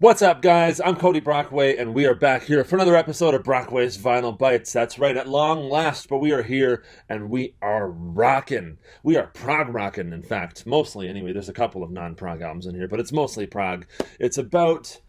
What's up, guys? I'm Cody Brockway, and we are back here for another episode of Brockway's Vinyl Bites. That's right, at long last, but we are here, and we are rocking. We are prog rocking, in fact, mostly anyway. There's a couple of non-prog albums in here, but it's mostly prog. It's about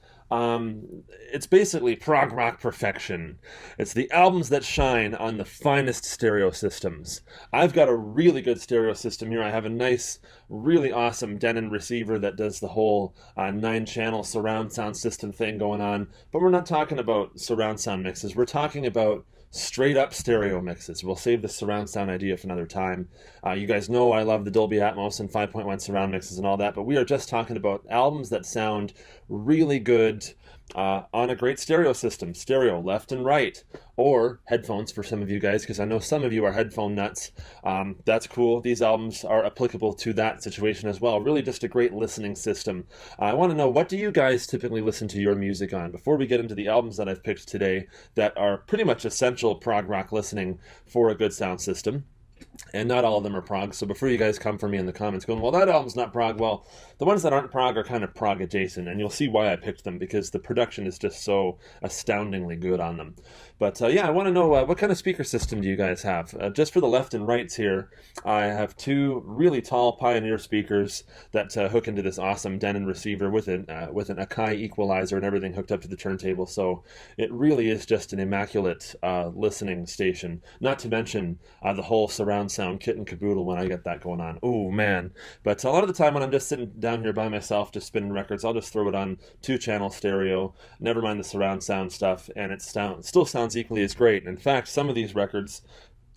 it's basically prog rock perfection. It's the albums that shine on the finest stereo systems. I've got a really good stereo system here. I have a nice, really awesome Denon receiver that does the whole 9-channel surround sound system thing going on. But we're not talking about surround sound mixes. We're talking about straight up stereo mixes. We'll save the surround sound idea for another time. You guys know I love the Dolby Atmos and 5.1 surround mixes and all that, but we are just talking about albums that sound really good on a great stereo system. Stereo, left and right, or headphones for some of you guys, because I know some of you are headphone nuts. That's cool. These albums are applicable to that situation as well. Really just a great listening system. I want to know, what do you guys typically listen to your music on? Before we get into the albums that I've picked today that are pretty much essential prog rock listening for a good sound system. And not all of them are prog, so before you guys come for me in the comments going, well, that album's not prog, well, the ones that aren't prog are kind of prog adjacent, and you'll see why I picked them, because the production is just so astoundingly good on them. But yeah, I want to know, what kind of speaker system do you guys have? Just for the left and rights here, I have two really tall Pioneer speakers that hook into this awesome Denon receiver with an Akai equalizer and everything hooked up to the turntable, so it really is just an immaculate listening station. Not to mention the whole surround sound kit and caboodle when I get that going on. Oh man. But a lot of the time when I'm just sitting down here by myself just spinning records, I'll just throw it on 2-channel stereo, never mind the surround sound stuff, and it still sounds equally as great. In fact, some of these records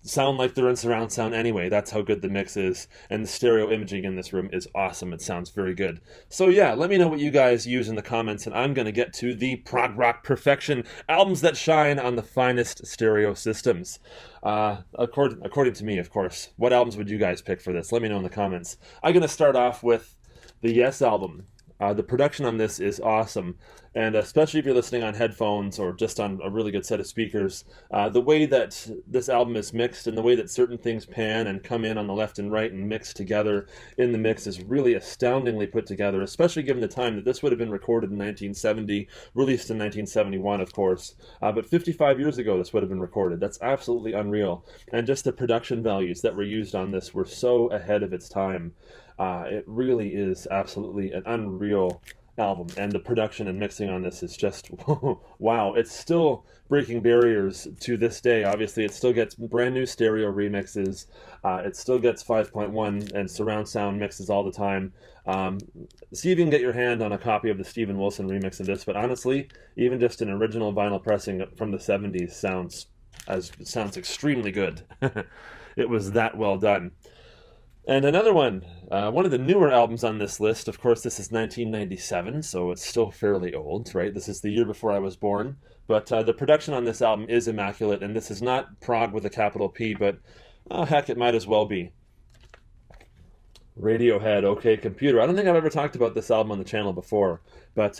sound like they're in surround sound anyway. That's how good the mix is, and the stereo imaging in this room is awesome. It sounds very good. So yeah, let me know what you guys use in the comments, and I'm going to get to the prog rock perfection albums that shine on the finest stereo systems. According to me, of course. What albums would you guys pick for this? Let me know in the comments. I'm going to start off with the Yes album. The production on this is awesome, and especially if you're listening on headphones or just on a really good set of speakers, the way that this album is mixed and the way that certain things pan and come in on the left and right and mix together in the mix is really astoundingly put together, especially given the time that this would have been recorded in 1970, released in 1971, of course, but 55 years ago this would have been recorded. That's absolutely unreal, and just the production values that were used on this were so ahead of its time. It really is absolutely an unreal album, and the production and mixing on this is just wow. It's still breaking barriers to this day. Obviously, it still gets brand new stereo remixes. It still gets 5.1 and surround sound mixes all the time. See if you can get your hand on a copy of the Steven Wilson remix of this, but honestly, even just an original vinyl pressing from the 70s sounds extremely good. It was that well done. And another one of the newer albums on this list, of course, this is 1997, so it's still fairly old, right? This is the year before I was born. But the production on this album is immaculate, and this is not prog with a capital P, but heck, it might as well be. Radiohead, OK Computer. I don't think I've ever talked about this album on the channel before, but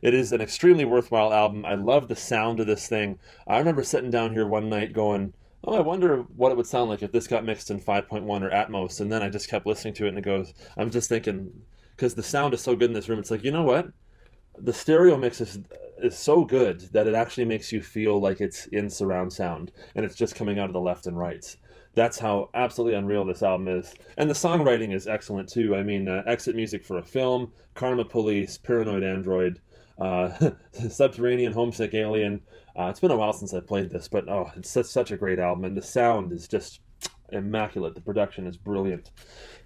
it is an extremely worthwhile album. I love the sound of this thing. I remember sitting down here one night going, oh, I wonder what it would sound like if this got mixed in 5.1 or Atmos, and then I just kept listening to it, and it goes, I'm just thinking, because the sound is so good in this room, it's like, you know what? The stereo mix is so good that it actually makes you feel like it's in surround sound, and it's just coming out of the left and rights. That's how absolutely unreal this album is. And the songwriting is excellent, too. I mean, Exit Music for a Film, Karma Police, Paranoid Android, Subterranean Homesick Alien. It's been a while since I played this, but oh, it's such a great album, and the sound is just immaculate. The production is brilliant.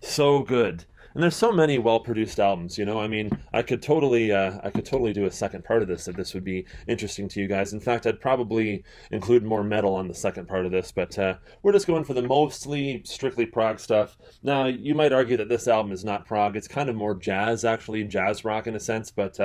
So good. And there's so many well-produced albums, you know. I mean, I could totally do a second part of this if this would be interesting to you guys. In fact, I'd probably include more metal on the second part of this, but we're just going for the mostly strictly prog stuff. Now, you might argue that this album is not prog. It's kind of more jazz, actually, jazz rock in a sense, but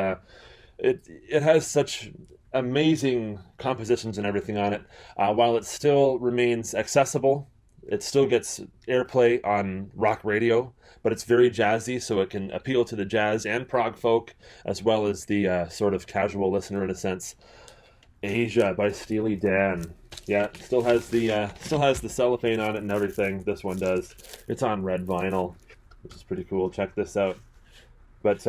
it has such amazing compositions and everything on it. While it still remains accessible, it still gets airplay on rock radio, but it's very jazzy, so it can appeal to the jazz and prog folk, as well as the sort of casual listener in a sense. Asia by Steely Dan. Yeah, still has the cellophane on it and everything. This one does. It's on red vinyl, which is pretty cool. Check this out. But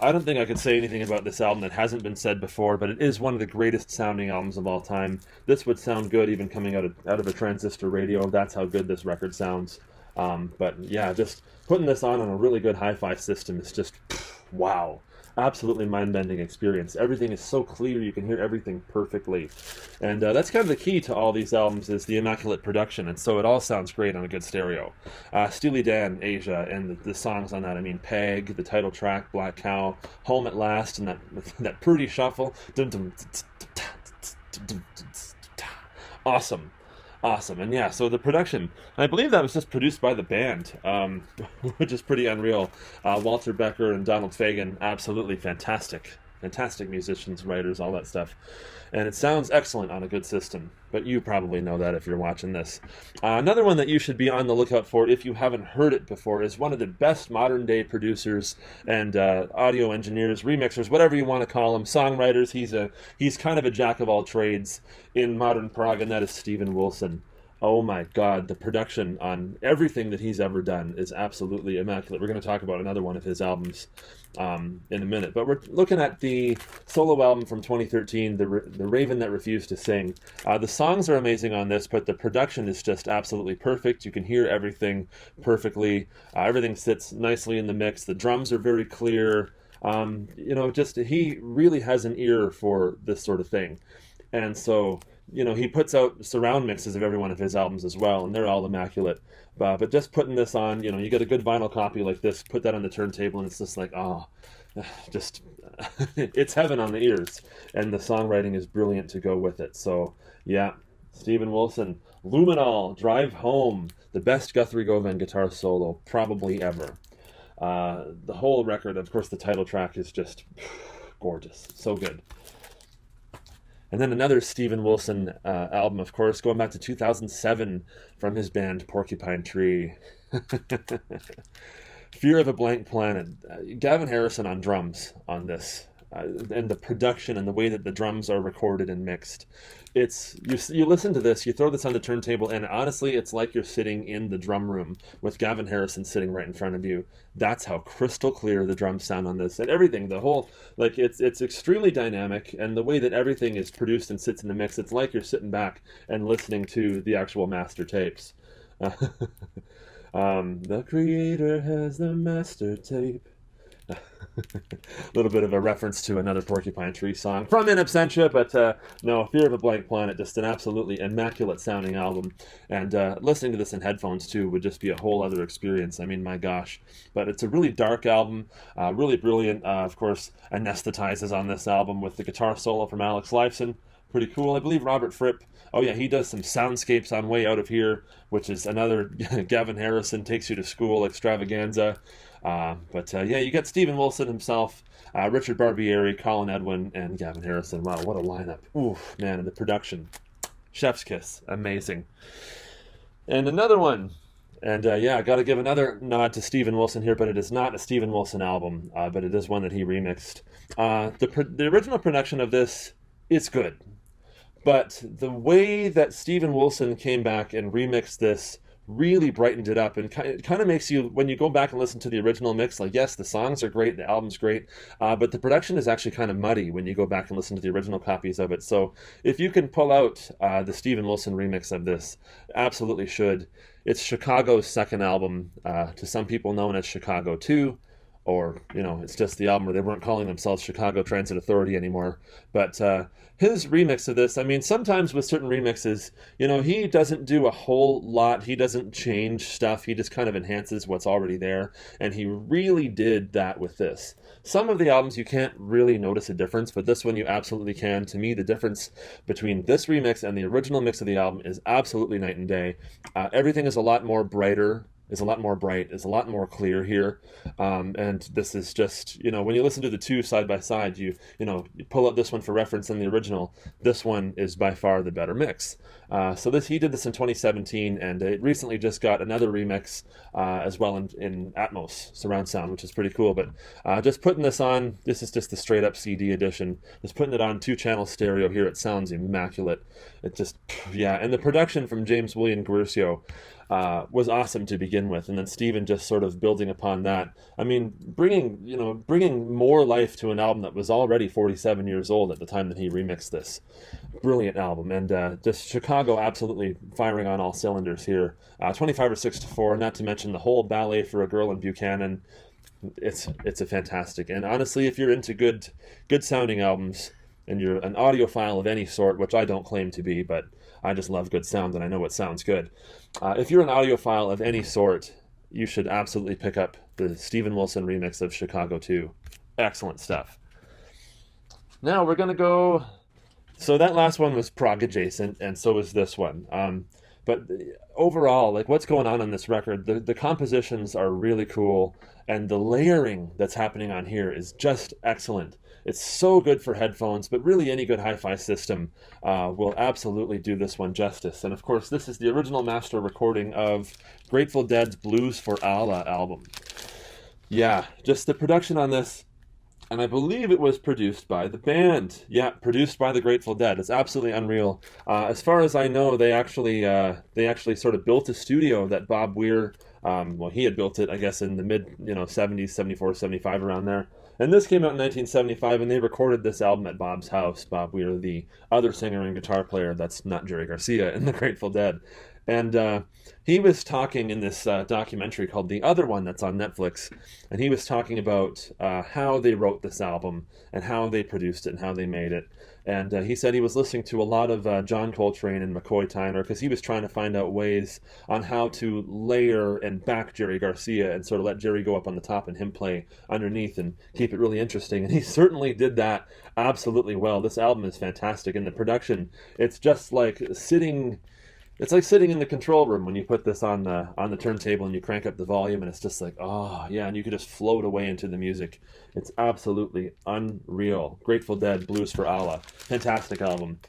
I don't think I could say anything about this album that hasn't been said before, but it is one of the greatest sounding albums of all time. This would sound good even coming out of a transistor radio. That's how good this record sounds. But yeah, just putting this on a really good hi-fi system is just wow. Absolutely mind-bending experience. Everything is so clear, you can hear everything perfectly. And that's kind of the key to all these albums is the immaculate production, and so it all sounds great on a good stereo. Steely Dan, Asia, and the songs on that, I mean, Peg, the title track, Black Cow, Home at Last, and that pretty shuffle. Awesome. Awesome. And yeah, so the production, I believe that was just produced by the band, which is pretty unreal. Walter Becker and Donald Fagen, absolutely fantastic. Fantastic musicians, writers, all that stuff. And it sounds excellent on a good system, but you probably know that if you're watching this. Another one that you should be on the lookout for if you haven't heard it before is one of the best modern day producers and audio engineers, remixers, whatever you want to call them, songwriters. He's kind of a jack of all trades in modern prog, and that is Steven Wilson. Oh my God, the production on everything that he's ever done is absolutely immaculate. We're going to talk about another one of his albums in a minute, but we're looking at the solo album from 2013, The Raven That Refused to Sing. The songs are amazing on this, but the production is just absolutely perfect. You can hear everything perfectly. Everything sits nicely in the mix. The drums are very clear. Just he really has an ear for this sort of thing. And so, he puts out surround mixes of every one of his albums as well, and they're all immaculate. But just putting this on, you get a good vinyl copy like this, put that on the turntable, and it's just like, just, it's heaven on the ears. And the songwriting is brilliant to go with it. So, yeah, Steven Wilson, Luminol, Drive Home, the best Guthrie Govan guitar solo probably ever. The whole record, of course, the title track is just gorgeous. So good. And then another Steven Wilson album, of course, going back to 2007 from his band Porcupine Tree. Fear of a Blank Planet. Gavin Harrison on drums on this. And the production and the way that the drums are recorded and mixed. You listen to this, you throw this on the turntable, and honestly, it's like you're sitting in the drum room with Gavin Harrison sitting right in front of you. That's how crystal clear the drums sound on this, and everything, the whole, it's extremely dynamic, and the way that everything is produced and sits in the mix, it's like you're sitting back and listening to the actual master tapes. The creator has the master tape. A little bit of a reference to another Porcupine Tree song from In Absentia, but no, Fear of a Blank Planet, just an absolutely immaculate sounding album. And listening to this in headphones too would just be a whole other experience. I mean, my gosh. But it's a really dark album, really brilliant. Of course, Anesthetize is on this album with the guitar solo from Alex Lifeson. Pretty cool. I believe Robert Fripp, oh yeah, he does some soundscapes on Way Out of Here, which is another Gavin Harrison Takes You to School extravaganza. You got Steven Wilson himself, Richard Barbieri, Colin Edwin, and Gavin Harrison. Wow, what a lineup. Oof, man, and the production. Chef's kiss. Amazing. And another one. And I got to give another nod to Steven Wilson here, but it is not a Steven Wilson album, but it is one that he remixed. The original production of this is good. But the way that Steven Wilson came back and remixed this really brightened it up, and it kind of makes you, when you go back and listen to the original mix, like, yes, the songs are great, the album's great, but the production is actually kind of muddy when you go back and listen to the original copies of it. So if you can pull out the Steven Wilson remix of this, absolutely should. It's Chicago's second album, to some people known as Chicago 2, or, it's just the album where they weren't calling themselves Chicago Transit Authority anymore. But his remix of this, I mean, sometimes with certain remixes, he doesn't do a whole lot. He doesn't change stuff. He just kind of enhances what's already there. And he really did that with this. Some of the albums you can't really notice a difference, but this one you absolutely can. To me, the difference between this remix and the original mix of the album is absolutely night and day. Everything is a lot more brighter. Is a lot more bright, is a lot more clear here. And this is just, when you listen to the two side by side, you pull up this one for reference in the original. This one is by far the better mix. He did this in 2017, and it recently just got another remix as well in Atmos surround sound, which is pretty cool. But just putting this on, this is just the straight up CD edition. Just putting it on 2-channel stereo here, it sounds immaculate. It just, and the production from James William Guercio. was awesome to begin with, and then Steven just sort of building upon that. I mean, bringing more life to an album that was already 47 years old at the time that he remixed this. Brilliant album, and just Chicago absolutely firing on all cylinders here. 25 or 6 to 4, not to mention the whole Ballet for a Girl in Buchanan. It's a fantastic, and honestly, if you're into good sounding albums and you're an audiophile of any sort, which I don't claim to be, but I just love good sound and I know it sounds good. If you're an audiophile of any sort, you should absolutely pick up the Steven Wilson remix of Chicago 2. Excellent stuff. Now we're going to go... So that last one was prog adjacent, and so is this one. But overall, like what's going on this record, the compositions are really cool, and the layering that's happening on here is just excellent. It's so good for headphones, but really any good hi-fi system will absolutely do this one justice. And of course, this is the original master recording of Grateful Dead's Blues for Allah album. Yeah, just the production on this, and I believe it was produced by the band. Yeah, produced by the Grateful Dead. It's absolutely unreal. As far as I know, they actually sort of built a studio that Bob Weir, he had built it, I guess, in the mid 70s, 74, 75, around there. And this came out in 1975, and they recorded this album at Bob's house. Bob Weir, the other singer and guitar player that's not Jerry Garcia in the Grateful Dead. And he was talking in this documentary called The Other One that's on Netflix, and he was talking about how they wrote this album and how they produced it and how they made it. And he said he was listening to a lot of John Coltrane and McCoy Tyner because he was trying to find out ways on how to layer and back Jerry Garcia and sort of let Jerry go up on the top and him play underneath and keep it really interesting. And he certainly did that absolutely well. This album is fantastic, and the production, it's just like sitting... It's like sitting in the control room when you put this on the turntable and you crank up the volume, and it's just like, oh, yeah, and you could just float away into the music. It's absolutely unreal. Grateful Dead, Blues for Allah. Fantastic album.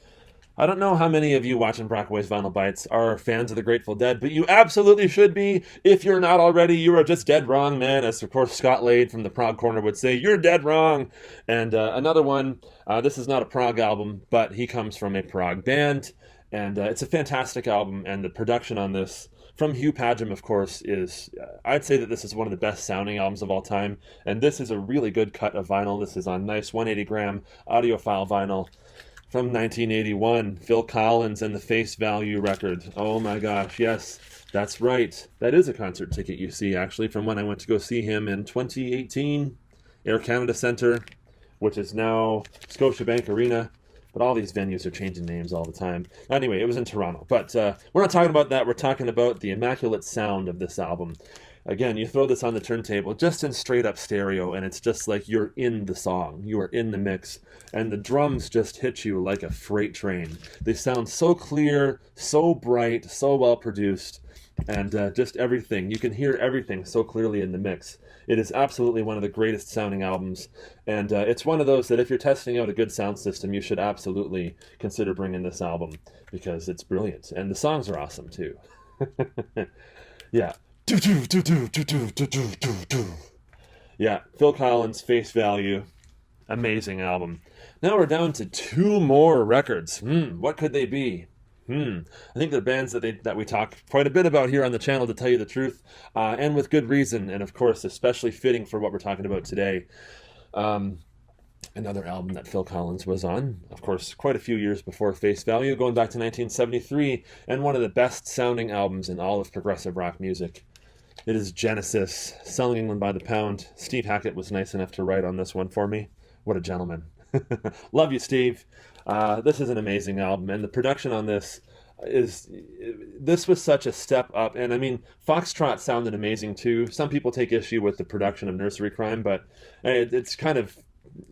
I don't know how many of you watching Brockway's Vinyl Bites are fans of the Grateful Dead, but you absolutely should be. If you're not already, you are just dead wrong, man. As, of course, Scott Lade from the Prog Corner would say, you're dead wrong. And another one, this is not a prog album, but he comes from a prog band. And it's a fantastic album, and the production on this, from Hugh Padgham, of course, is, I'd say that this is one of the best sounding albums of all time, and this is a really good cut of vinyl. This is on nice 180-gram audiophile vinyl from 1981, Phil Collins and the Face Value record. Oh my gosh, yes, that's right. That is a concert ticket you see, actually, from when I went to go see him in 2018, Air Canada Centre, which is now Scotiabank Arena. But all these venues are changing names all the time. Anyway, it was in Toronto. But we're not talking about that. We're talking about the immaculate sound of this album. Again, you throw this on the turntable just in straight up stereo, and it's just like you're in the song. You are in the mix. And the drums just hit you like a freight train. They sound so clear, so bright, so well produced, and just everything. You can hear everything so clearly in the mix. It is absolutely one of the greatest sounding albums, and it's one of those that if you're testing out a good sound system, you should absolutely consider bringing this album, because it's brilliant, and the songs are awesome too. Yeah. Yeah, Phil Collins, Face Value, amazing album. Now we're down to 2 more records. What could they be? I think they're bands that we talk quite a bit about here on the channel, to tell you the truth, and with good reason, and of course especially fitting for what we're talking about today. Another album that Phil Collins was on, of course, quite a few years before Face Value, going back to 1973, and one of the best sounding albums in all of progressive rock music. It is Genesis, Selling England by the Pound. Steve Hackett was nice enough to write on this one for me. What a gentleman. Love you, Steve. This is an amazing album, and the production on this was such a step up. And I mean, Foxtrot sounded amazing too. Some people take issue with the production of Nursery Crime, but it's kind of,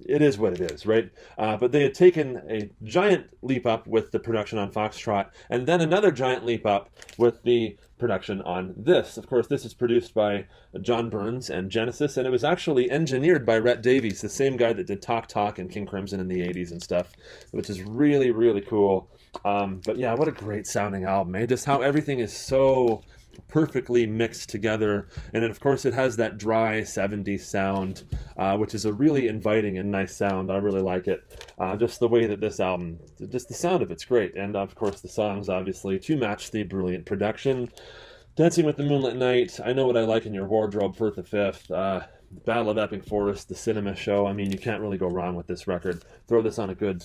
it is what it is, right? But they had taken a giant leap up with the production on Foxtrot, and then another giant leap up with the production on this. Of course, this is produced by John Burns and Genesis, and it was actually engineered by Rhett Davies, the same guy that did Talk Talk and King Crimson in the 80s and stuff, which is really, really cool. But yeah, what a great sounding album, eh? Just how everything is so perfectly mixed together, and then, of course, it has that dry 70s sound, which is a really inviting and nice sound. I really like it. Just the way that this album, just the sound of it's great, and of course the songs, obviously, to match the brilliant production. Dancing with the Moonlit Night, I Know What I Like in Your Wardrobe, Firth the Fifth, Battle of Epping Forest, The Cinema Show. I mean, you can't really go wrong with this record. Throw this on a good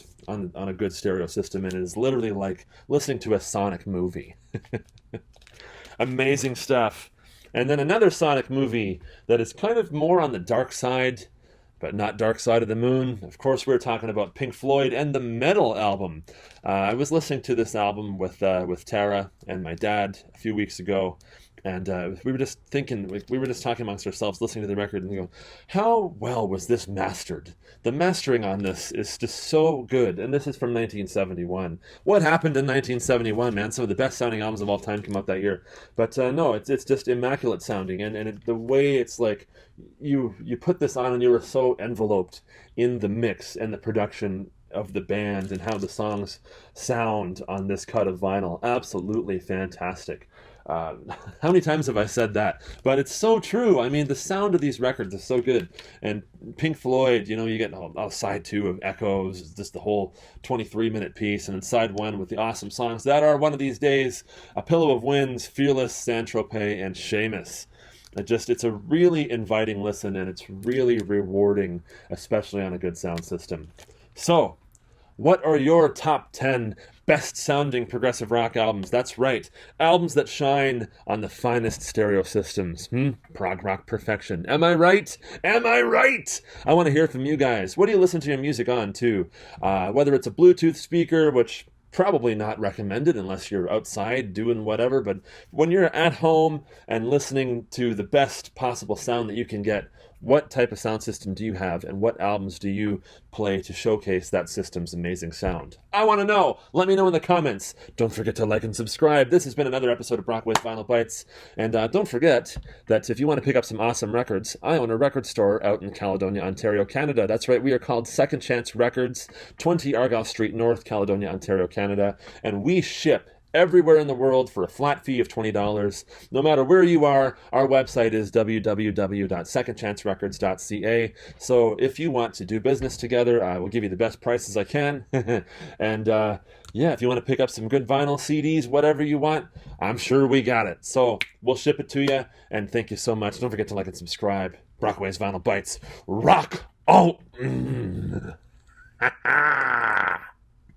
stereo system, and it is literally like listening to a Sonic movie. Amazing stuff. And then another Sonic movie that is kind of more on the dark side, but not Dark Side of the Moon. Of course, we're talking about Pink Floyd and the Metal album. I was listening to this album with Tara and my dad a few weeks ago, and we were just thinking, we were just talking amongst ourselves, listening to the record, and we go, how well was this mastered? The mastering on this is just so good, and this is from 1971. What happened in 1971, man? Some of the best sounding albums of all time came out that year. But no, it's just immaculate sounding, and the way it's like, you put this on and you were so enveloped in the mix and the production of the band and how the songs sound on this cut of vinyl. Absolutely fantastic. How many times have I said that? But it's so true. I mean, the sound of these records is so good. And Pink Floyd, you know, you get side 2 of Echoes, just the whole 23-minute piece, and then side 1 with the awesome songs that are One of These Days, A Pillow of Winds, Fearless, Saint-Tropez, and Seamus. It's a really inviting listen, and it's really rewarding, especially on a good sound system. So, what are your top 10 best sounding progressive rock albums? That's right, albums that shine on the finest stereo systems. Prog rock perfection. Am I right? Am I right? I want to hear from you guys. What do you listen to your music on, too? Whether it's a Bluetooth speaker, which probably not recommended unless you're outside doing whatever, but when you're at home and listening to the best possible sound that you can get, what type of sound system do you have, and what albums do you play to showcase that system's amazing sound? I want to know. Let me know in the comments. Don't forget to like and subscribe. This has been another episode of Brockway's Vinyl Bites. And don't forget that if you want to pick up some awesome records, I own a record store out in Caledonia, Ontario, Canada. That's right, we are called Second Chance Records, 20 Argyle Street North, Caledonia, Ontario, Canada. And we ship everywhere in the world for a flat fee of $20. No matter where you are, our website is www.secondchancerecords.ca. So if you want to do business together, I will give you the best prices I can. And yeah, if you want to pick up some good vinyl CDs, whatever you want, I'm sure we got it. So we'll ship it to you, and thank you so much. Don't forget to like and subscribe. Brockway's Vinyl Bites. Rock! Oh!